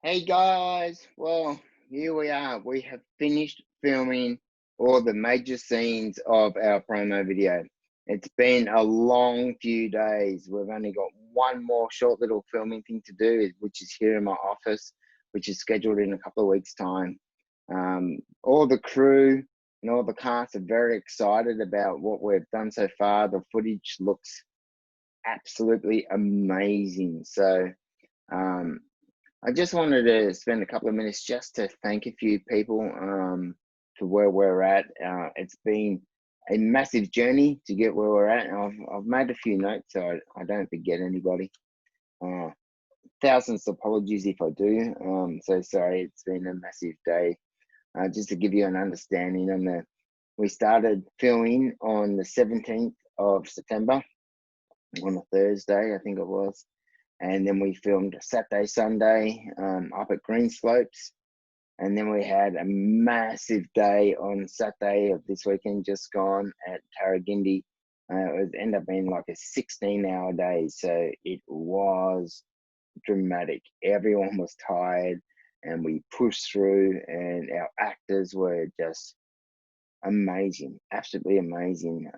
Hey guys, well, here we are. We have finished filming all the major scenes of our promo video. It's been a long few days. We've only got one more short little filming thing to do, which is here in my office, which is scheduled in a couple of weeks' time. All the crew and all the cast are very excited about what we've done so far. The footage looks absolutely amazing. Um, I just wanted to spend a couple of minutes just to thank a few people to where we're at. It's been a massive journey to get where we're at. And I've made a few notes so I don't forget anybody. Uh, Thousands of apologies if I do. So sorry, it's been a massive day. Just to give you an understanding, we started filming on the 17th of September on a Thursday, I think it was. And then we filmed Saturday, Sunday up at Green Slopes. And then we had a massive day on Saturday of this weekend just gone at Tarragindi. It ended up being like a 16-hour day. So it was dramatic. Everyone was tired and we pushed through, and our actors were just amazing, absolutely amazing.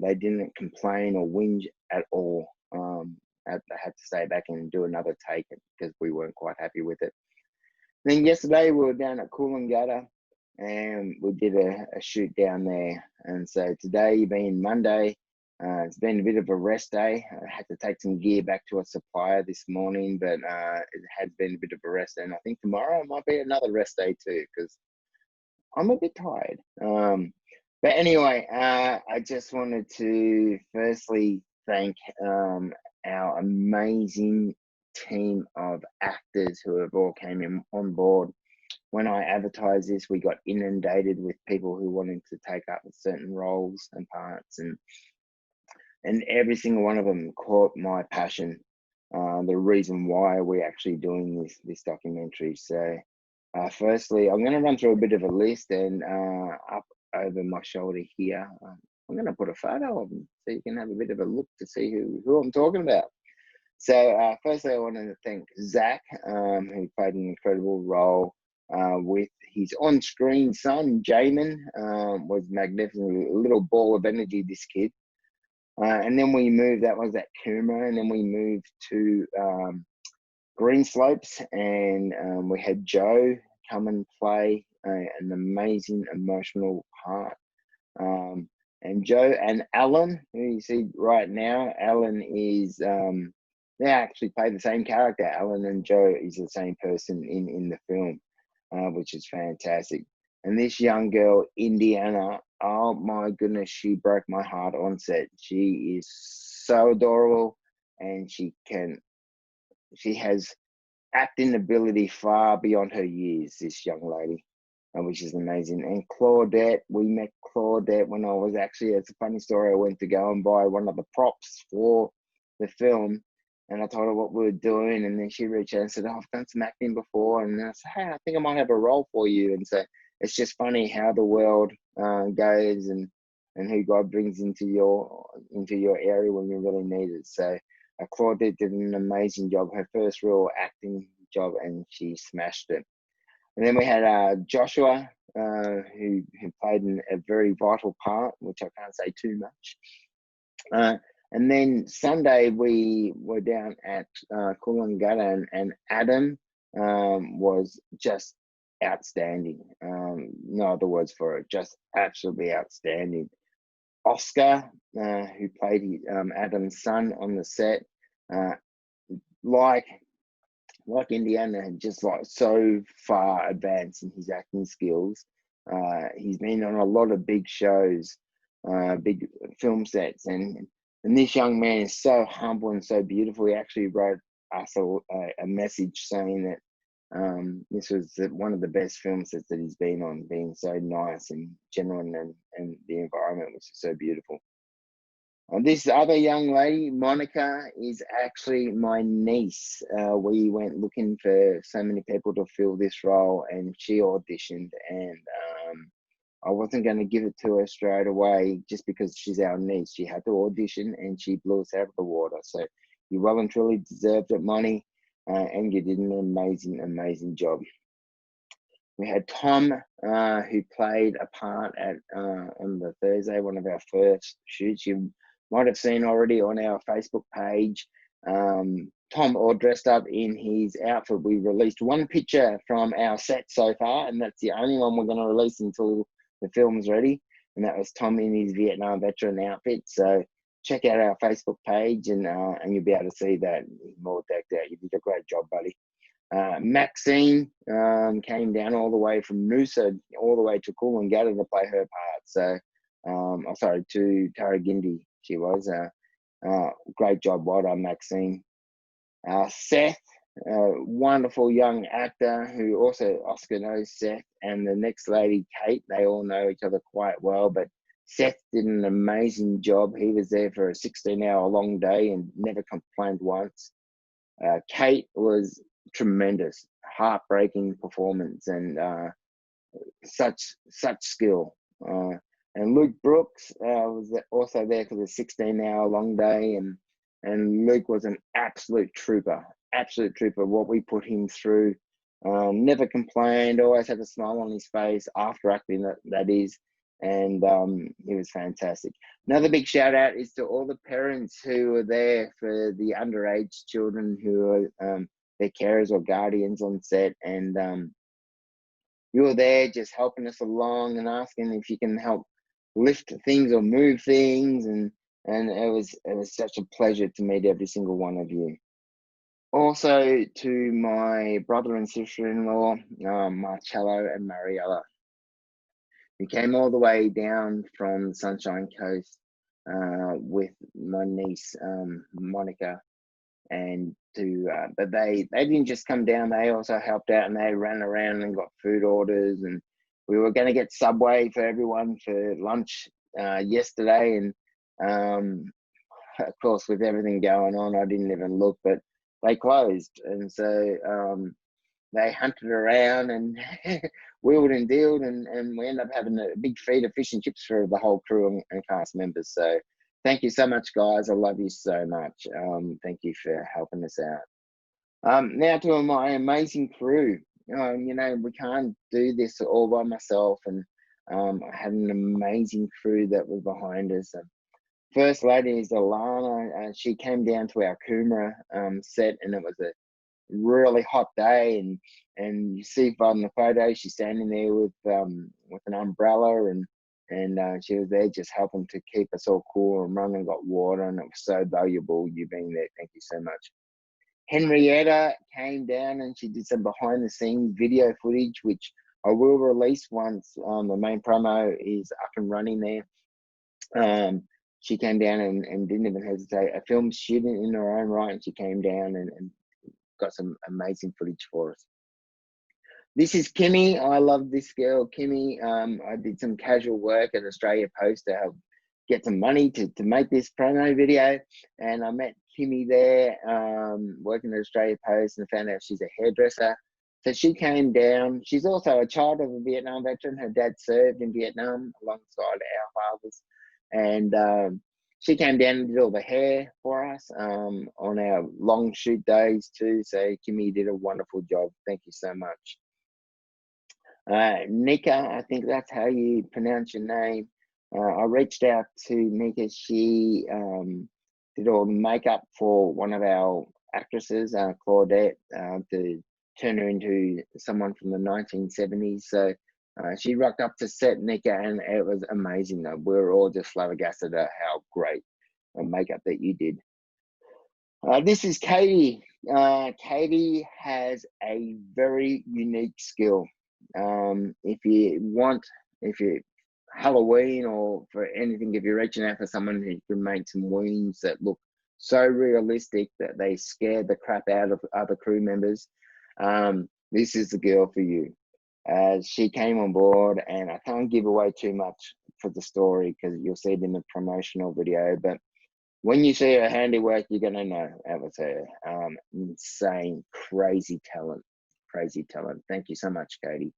They didn't complain or whinge at all. I had to stay back and do another take because we weren't quite happy with it. Then yesterday we were down at Coolangatta and we did a shoot down there. And so today being Monday, it's been a bit of a rest day. I had to take some gear back to a supplier this morning, but it has been a bit of a rest. And I think tomorrow might be another rest day too, because I'm a bit tired. But anyway, I just wanted to firstly thank our amazing team of actors who have all came in on board. When I advertised this, we got inundated with people who wanted to take up certain roles and parts, and every single one of them caught my passion. The reason why we're actually doing this documentary. So firstly, I'm going to run through a bit of a list, and up over my shoulder here, I'm going to put a photo of them so you can have a bit of a look to see who I'm talking about. So, firstly, I wanted to thank Zach, who played an incredible role with his on screen son, Jamin, was magnificent, a little ball of energy, this kid. And then we moved, that was at Coomera, and then we moved to Green Slopes, and we had Joe come and play an amazing emotional part. And Joe and Alan, who you see right now, Alan is they actually play the same character. Alan and Joe is the same person in the film, which is fantastic. And this young girl, Indiana, oh my goodness, she broke my heart on set. She is so adorable, and she has acting ability far beyond her years, this young lady, which is amazing. And Claudette, we met Claudette when I was actually, it's a funny story. I went to go and buy one of the props for the film, and I told her what we were doing. And then she reached out and said, oh, I've done some acting before. And I said, hey, I think I might have a role for you. And so it's just funny how the world goes, and who God brings into your area when you really need it. So Claudette did an amazing job, her first real acting job, and she smashed it. And then we had Joshua, who played a very vital part, which I can't say too much. And then Sunday we were down at Coolangatta, and Adam was just outstanding. No other words for it, just absolutely outstanding. Oscar, who played Adam's son on the set, uh, like Indiana, had just like so far advanced in his acting skills. He's been on a lot of big shows, big film sets, and this young man is so humble and so beautiful. He actually wrote us a message saying that this was one of the best film sets that he's been on, being so nice and genuine, and the environment was so beautiful. This other young lady, Monica, is actually my niece. We went looking for so many people to fill this role, and she auditioned, and I wasn't going to give it to her straight away just because she's our niece. She had to audition, and she blew us out of the water. So you well and truly deserved it, Monty. and you did an amazing job. We had Tom, who played a part at on the Thursday, one of our first shoots. You might have seen already on our Facebook page. Tom all dressed up in his outfit. We released one picture from our set so far, and that's the only one we're going to release until the film's ready. And that was Tom in his Vietnam veteran outfit. So check out our Facebook page, and you'll be able to see that more decked out. You did a great job, buddy. Maxine came down all the way from Noosa all the way to Coolangatta to play her part. So, sorry, to Tarragindi she was. Great job, well done, Maxine. Seth, wonderful young actor who also Oscar knows Seth, and the next lady, Kate, they all know each other quite well, but Seth did an amazing job. He was there for a 16-hour long day and never complained once. Kate was tremendous, heartbreaking performance, and such skill. And Luke Brooks was also there for the 16-hour long day, and Luke was an absolute trooper. What we put him through, never complained, always had a smile on his face after acting. That is, and he was fantastic. Another big shout out is to all the parents who were there for the underage children who are their carers or guardians on set, and you were there just helping us along and asking if you can help lift things or move things, and it was such a pleasure to meet every single one of you. Also to my brother and sister-in-law, Marcello and Mariella, who came all the way down from the Sunshine Coast with my niece Monica, and but they didn't just come down, they also helped out, and they ran around and got food orders, and we were going to get Subway for everyone for lunch yesterday, and of course with everything going on I didn't even look, but they closed, and so they hunted around and wheeled and dealed, and we ended up having a big feed of fish and chips for the whole crew and cast members. So thank you so much, guys. I love you so much. Thank you for helping us out. Now to my amazing crew. We can't do this all by myself, and I had an amazing crew that were behind us. First lady is Alana. She came down to our Coomera set, and it was a really hot day, and you see from the photo she's standing there with an umbrella, and she was there just helping to keep us all cool, and run and got water, and it was so valuable you being there. Thank you so much. Henrietta came down and she did some behind the scenes video footage, which I will release once the main promo is up and running there. She came down and didn't even hesitate. A film student in her own right, and she came down and got some amazing footage for us. This is Kimmy. I love this girl, Kimmy. I did some casual work at Australia Post to help get some money to make this promo video, and I met Kimmy there working at Australia Post, and found out she's a hairdresser. So she came down. She's also a child of a Vietnam veteran. Her dad served in Vietnam alongside our fathers, and she came down and did all the hair for us on our long shoot days too. So Kimmy did a wonderful job. Thank you so much. Nika, I think that's how you pronounce your name. I reached out to Nika. She did all the makeup for one of our actresses, Claudette, to turn her into someone from the 1970s. So she rocked up to set, Nika, and it was amazing. We were all just flabbergasted at how great makeup that you did. This is Katie. Katie has a very unique skill. If you Halloween or for anything, if you're reaching out for someone who can make some wounds that look so realistic that they scare the crap out of other crew members, this is the girl for you. She came on board, and I can't give away too much for the story because you'll see it in the promotional video, but when you see her handiwork, you're going to know it was her. Insane, crazy talent. Thank you so much, Katie.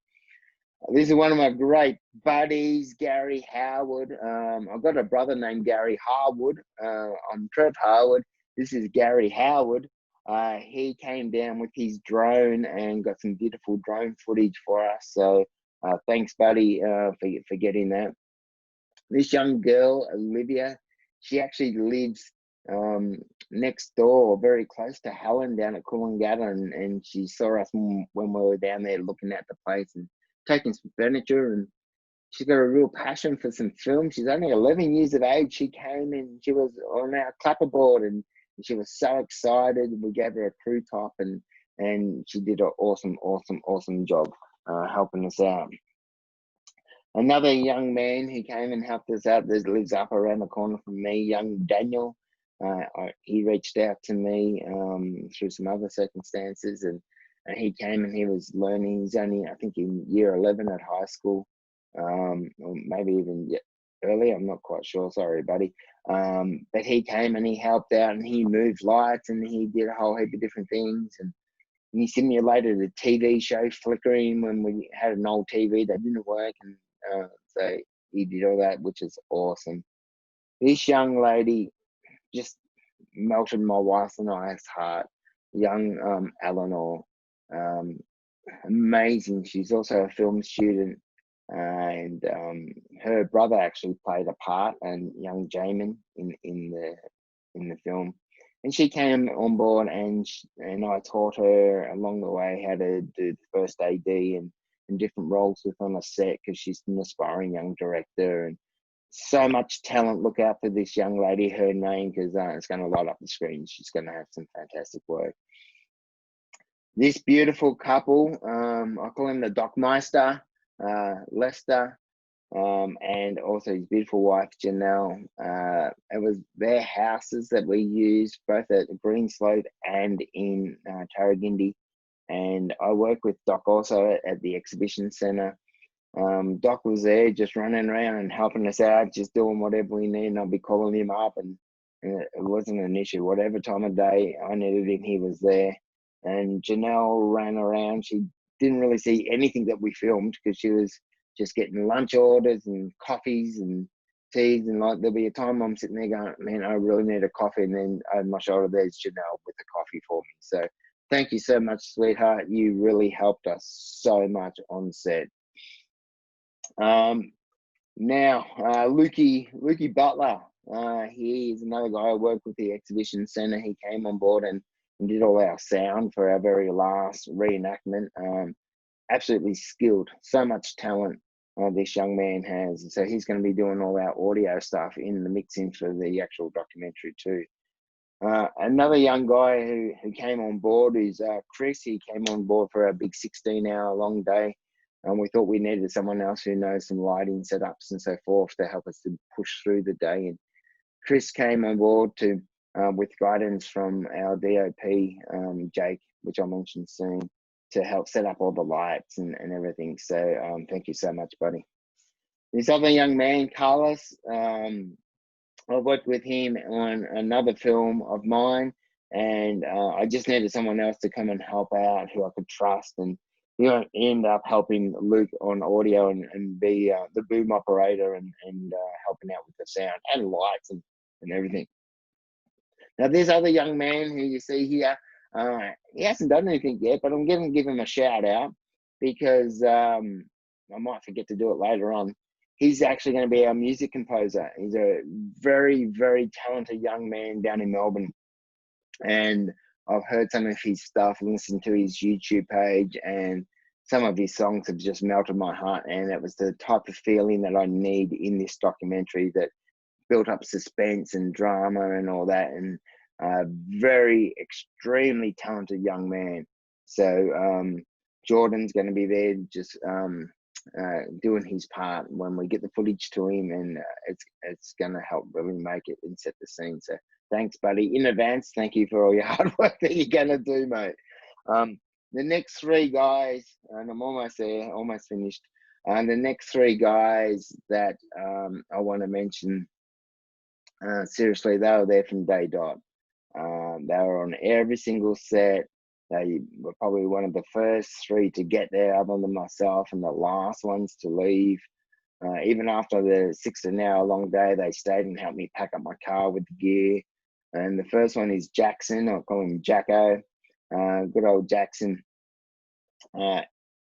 This is one of my great buddies, Gary Howard. I've got a brother named Gary Harwood. I'm Trev Harwood. This is Gary Howard. He came down with his drone and got some beautiful drone footage for us. So thanks, buddy, for getting that. This young girl, Olivia, she actually lives next door, very close to Helen down at Coolangatta, and she saw us when we were down there looking at the place and taking some furniture. And she's got a real passion for some film. She's only 11 years of age. She came and she was on our clapperboard, and she was so excited. We gave her a crew top, and she did an awesome job helping us out. Another young man who came and helped us out that lives up around the corner from me, young Daniel. He reached out to me through some other circumstances, and he came and he was learning. He's only, I think, in year 11 at high school, or maybe even early. I'm not quite sure. Sorry, buddy. But he came and he helped out, and he moved lights, and he did a whole heap of different things, and he simulated a TV show flickering when we had an old TV that didn't work, and so he did all that, which is awesome. This young lady just melted my wife and I's heart. Young Eleanor, amazing. She's also a film student, and her brother actually played a part, and young Jamin in the film. And she came on board, and I taught her along the way how to do the first AD and different roles within a set, because she's an aspiring young director and so much talent. Look out for this young lady, her name, because it's going to light up the screen. She's going to have some fantastic work. This beautiful couple, I call him the Doc Meister, Lester, and also his beautiful wife, Janelle. It was their houses that we used both at Greenslope and in Tarragindi. And I work with Doc also at the exhibition centre. Doc was there just running around and helping us out, just doing whatever we need. And I'll be calling him up, and it wasn't an issue. Whatever time of day I needed him, he was there. And Janelle ran around. She didn't really see anything that we filmed, because she was just getting lunch orders and coffees and teas. And like, there'll be a time I'm sitting there going, man, I really need a coffee. And then over my shoulder, there's Janelle with the coffee for me. So thank you so much, sweetheart. You really helped us so much on set. Now, Lukey Butler, he is another guy I work with the exhibition centre. He came on board and did all our sound for our very last reenactment. Absolutely skilled, so much talent this young man has. So he's going to be doing all our audio stuff in the mixing for the actual documentary too. Another young guy who came on board is Chris. He came on board for a big 16-hour long day. And we thought we needed someone else who knows some lighting setups and so forth to help us to push through the day. And Chris came on board to with guidance from our DOP, Jake, which I'll mention soon, to help set up all the lights and everything. So thank you so much, buddy. This other young man, Carlos, I worked with him on another film of mine, and I just needed someone else to come and help out who I could trust. And end up helping Luke on audio and be the boom operator and helping out with the sound and lights and everything. Now, this other young man who you see here, he hasn't done anything yet, but I'm going to give him a shout out, because I might forget to do it later on. He's actually going to be our music composer. He's a very, very talented young man down in Melbourne. And I've heard some of his stuff, listened to his YouTube page, and some of his songs have just melted my heart. And it was the type of feeling that I need in this documentary, that built up suspense and drama and all that. And very extremely talented young man. So Jordan's going to be there just doing his part when we get the footage to him, and it's going to help really make it and set the scene. So thanks, buddy, in advance. Thank you for all your hard work that you're going to do, mate. The next three guys, and I'm almost there, almost finished. The next three guys that I want to mention, seriously, they were there from day dot. They were on every single set. They were probably one of the first three to get there, other than myself, and the last ones to leave. Even after the 16-hour long day, they stayed and helped me pack up my car with the gear. And the first one is Jackson. I'll call him Jacko. Good old Jackson.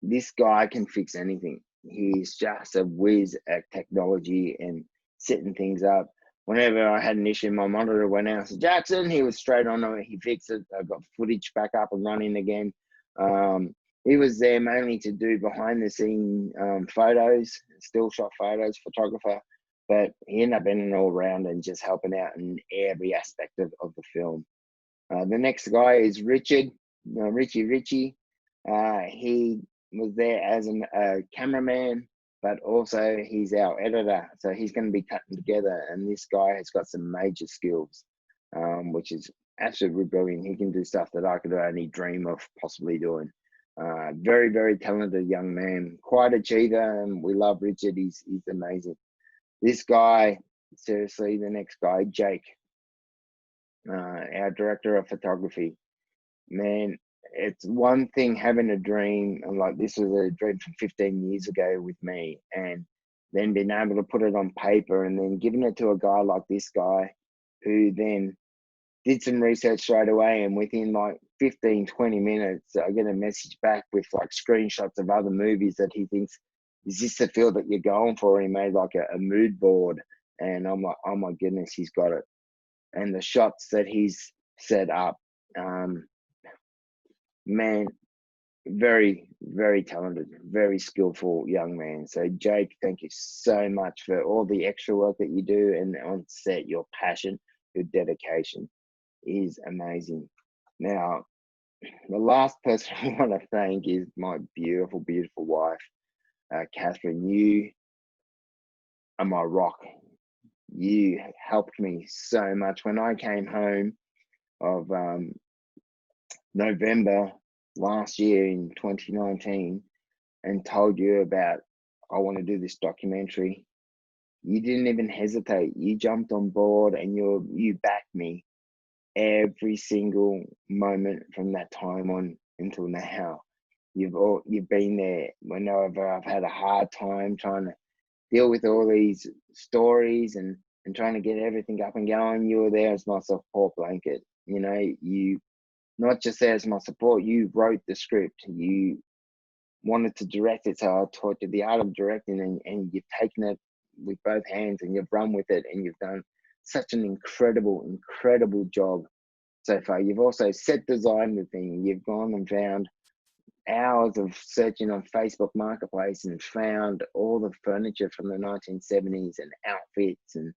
This guy can fix anything. He's just a whiz at technology and setting things up. Whenever I had an issue, my monitor went out. So Jackson, he was straight on it. He fixed it. I got footage back up and running again. He was there mainly to do behind the scene photos, still shot photos, photographer. But he ended up being an all round and just helping out in every aspect of the film. The next guy is Richard, Richie. He was there as a cameraman, but also he's our editor. So he's going to be cutting together. And this guy has got some major skills, which is absolutely brilliant. He can do stuff that I could only dream of possibly doing. Very, very talented young man, quite achiever. And we love Richard. He's amazing. This guy, seriously, the next guy, Jake, our director of photography. Man, it's one thing having a dream, and like this was a dream from 15 years ago with me, and then being able to put it on paper and then giving it to a guy like this guy who then did some research straight away, and within like 15-20 minutes I get a message back with like screenshots of other movies that he thinks, is this the field that you're going for? And he made like a mood board, and I'm like, oh my goodness, he's got it. And the shots that he's set up, man, very, very talented, very skillful young man. So Jake, thank you so much for all the extra work that you do, and on set, your passion, your dedication is amazing. Now, the last person I want to thank is my beautiful, beautiful wife, Catherine. You are my rock. You helped me so much when I came home of November last year in 2019 and told you about, I want to do this documentary. You didn't even hesitate. You jumped on board and you backed me every single moment from that time on until now. You've been there whenever I've had a hard time trying to deal with all these stories and trying to get everything up and going. You were there as my support blanket. You know, you not just there as my support, you wrote the script. You wanted to direct it, so I taught you the art of directing, and you've taken it with both hands and you've run with it, and you've done such an incredible job so far. You've also set design the thing. You've gone and found hours of searching on Facebook Marketplace and found all the furniture from the 1970s and outfits, and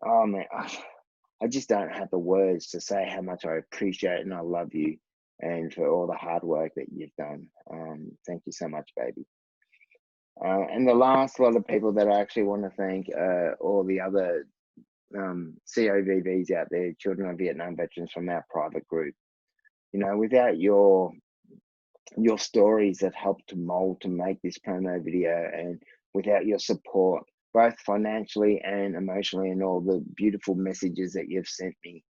oh man, I just don't have the words to say how much I appreciate and I love you, and for all the hard work that you've done. Thank you so much, baby. And the last lot of people that I actually want to thank, all the other COVVs out there, Children of Vietnam Veterans from our private group. You know, without your stories that helped to mold to make this promo video, and without your support, both financially and emotionally, and all the beautiful messages that you've sent me,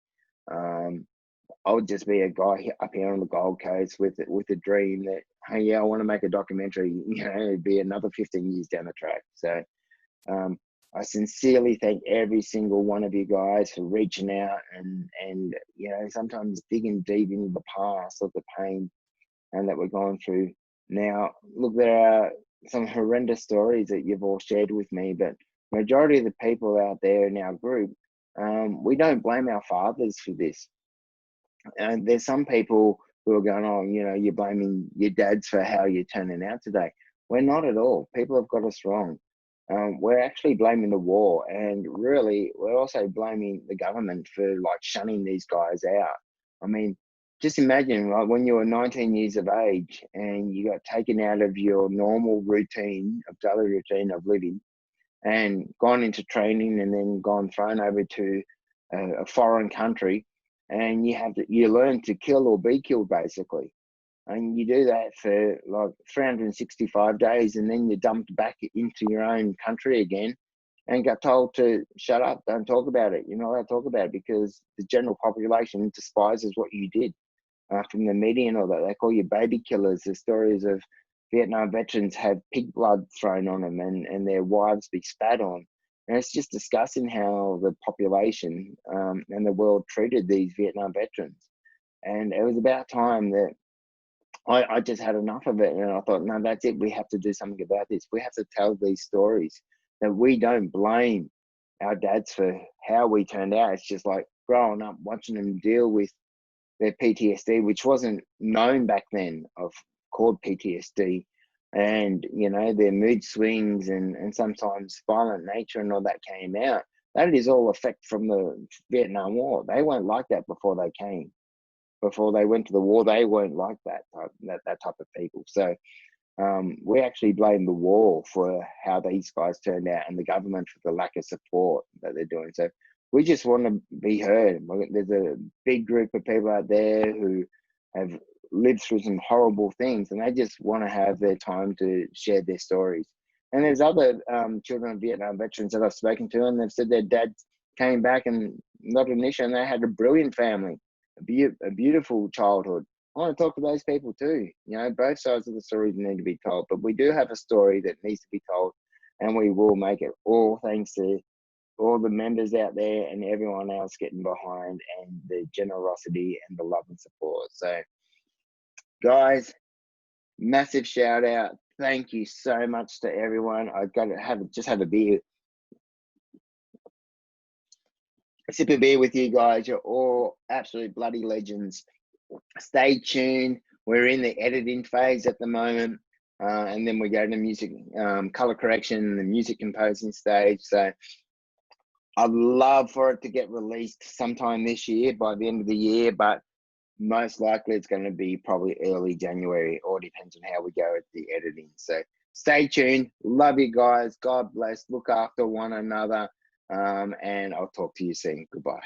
I would just be a guy up here on the Gold Coast with a dream that, hey, yeah, I want to make a documentary. You know, it'd be another 15 years down the track. So I sincerely thank every single one of you guys for reaching out and you know, sometimes digging deep into the past of the pain and that we're going through. Now, look, there are some horrendous stories that you've all shared with me, but majority of the people out there in our group, we don't blame our fathers for this. And there's some people who are going, oh, you know, you're blaming your dads for how you're turning out today. We're not at all. People have got us wrong. We're actually blaming the war, and really, we're also blaming the government for like shunning these guys out. I mean, just imagine, right, when you were 19 years of age and you got taken out of your normal routine of daily routine of living and gone into training and then gone thrown over to a foreign country, and you learn to kill or be killed basically, and you do that for like 365 days, and then you're dumped back into your own country again and got told to shut up, don't talk about it. You're not allowed to talk about it because the general population despises what you did. From the media and all that, they call you baby killers. The stories of Vietnam veterans have pig blood thrown on them and their wives be spat on. And it's just discussing how the population and the world treated these Vietnam veterans. And it was about time that I just had enough of it. And I thought, no, that's it. We have to do something about this. We have to tell these stories, that we don't blame our dads for how we turned out. It's just like growing up, watching them deal with their PTSD, which wasn't known back then, of called PTSD, and their mood swings and sometimes violent nature and all that came out. That is all effect from the Vietnam War. They weren't like that before they came. Before they went to the war, they weren't like that type of people. So we actually blame the war for how these guys turned out, and the government for the lack of support that they're doing. So we just want to be heard. There's a big group of people out there who have lived through some horrible things, and they just want to have their time to share their stories. And there's other children of Vietnam veterans that I've spoken to, and they've said their dads came back and not an issue, and they had a brilliant family, a beautiful childhood. I want to talk to those people too. Both sides of the stories need to be told, but we do have a story that needs to be told, and we will make it, all thanks to all the members out there and everyone else getting behind, and the generosity and the love and support. So, guys, massive shout out. Thank you so much to everyone. I got to just have a sip of beer with you guys. You're all absolute bloody legends. Stay tuned. We're in the editing phase at the moment, and then we go to music color correction, the music composing stage. So I'd love for it to get released sometime this year, by the end of the year, but most likely it's going to be probably early January. All depends on how we go at the editing. So stay tuned. Love you guys. God bless. Look after one another, and I'll talk to you soon. Goodbye.